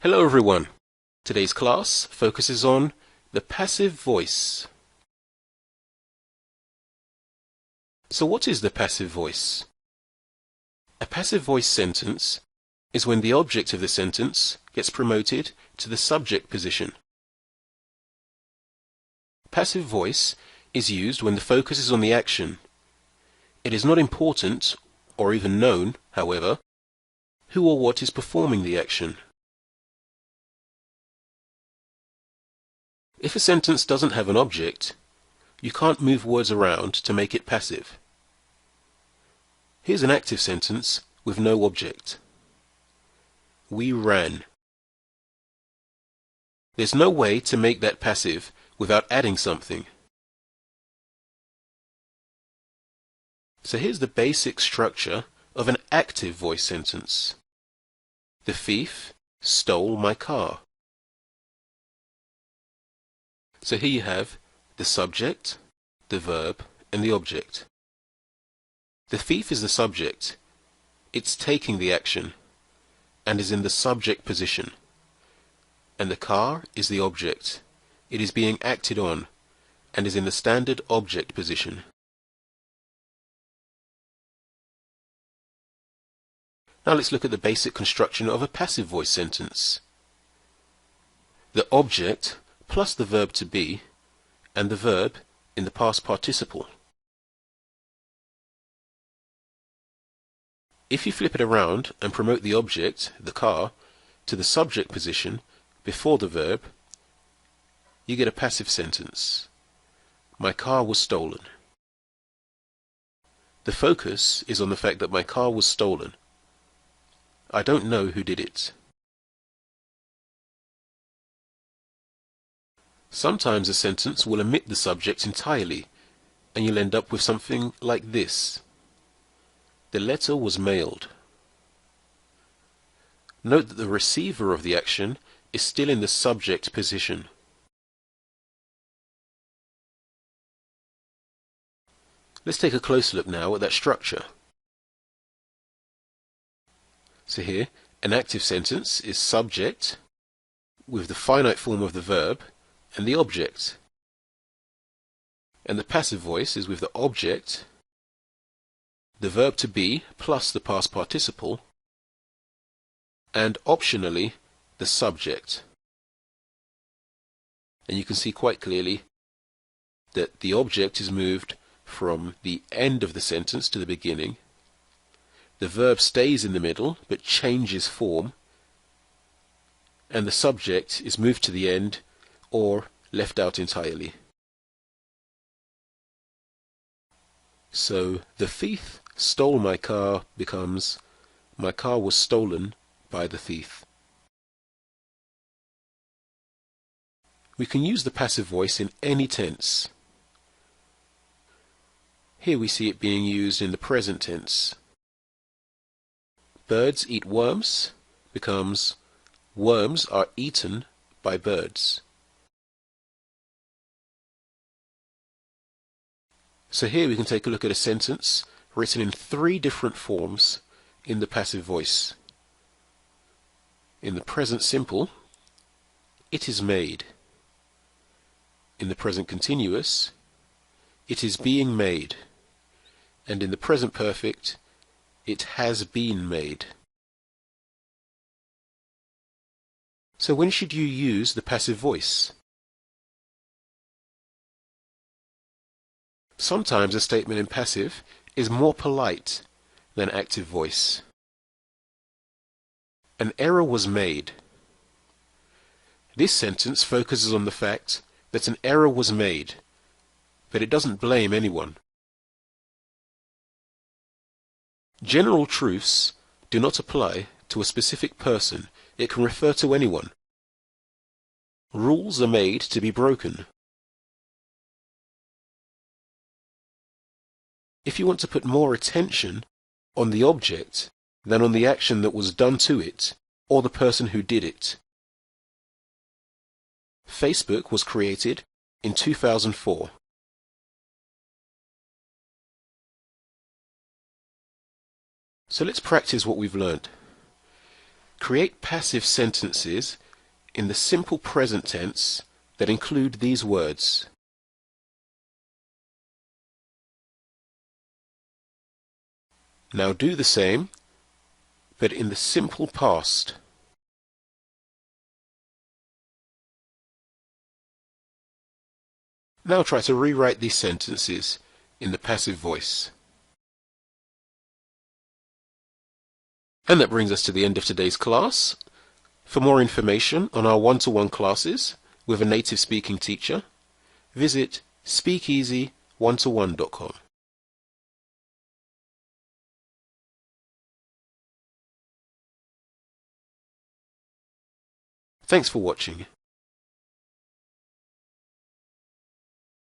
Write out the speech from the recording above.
Hello everyone. Today's class focuses on the passive voice. So what is the passive voice? A passive voice sentence is when the object of the sentence gets promoted to the subject position. Passive voice is used when the focus is on the action. It is not important or even known, however, who or what is performing the action. If a sentence doesn't have an object, you can't move words around to make it passive. Here's an active sentence with no object. We ran. There's no way to make that passive without adding something. So here's the basic structure of an active voice sentence. The thief stole my car. So here you have the subject, the verb, and the object. The thief is the subject. It's taking the action and is in the subject position. And the car is the object. It is being acted on and is in the standard object position. Now let's look at the basic construction of a passive voice sentence. The object plus the verb to be and the verb in the past participle. If you flip it around and promote the object, the car, to the subject position before the verb, you get a passive sentence. My car was stolen. The focus is on the fact that my car was stolen. I don't know who did it. Sometimes a sentence will omit the subject entirely, and you'll end up with something like this. The letter was mailed. Note that the receiver of the action is still in the subject position. Let's take a closer look now at that structure. So here, an active sentence is subject with the finite form of the verb and the object. And the passive voice is with the object, the verb to be plus the past participle, and optionally the subject. And you can see quite clearly that the object is moved from the end of the sentence to the beginning. The verb stays in the middle but changes form, and the subject is moved to the end or left out entirely. So the thief stole my car becomes my car was stolen by the thief. We can use the passive voice in any tense. Here we see it being used in the present tense. Birds eat worms becomes worms are eaten by birds. So here we can take a look at a sentence written in 3 different forms in the passive voice. In the present simple, it is made. In the present continuous, it is being made. And in the present perfect, it has been made. So when should you use the passive voice? Sometimes a statement in passive is more polite than active voice. An error was made. This sentence focuses on the fact that an error was made, but it doesn't blame anyone. General truths do not apply to a specific person. It can refer to anyone. Rules are made to be broken. If you want to put more attention on the object than on the action that was done to it or the person who did it. Facebook was created in 2004. So let's practice what we've learned. Create passive sentences in the simple present tense that include these words. Now do the same, but in the simple past. Now try to rewrite these sentences in the passive voice. And that brings us to the end of today's class. For more information on our one-to-one classes with a native speaking teacher, visit speakeasy1to1.com. Thanks for watching.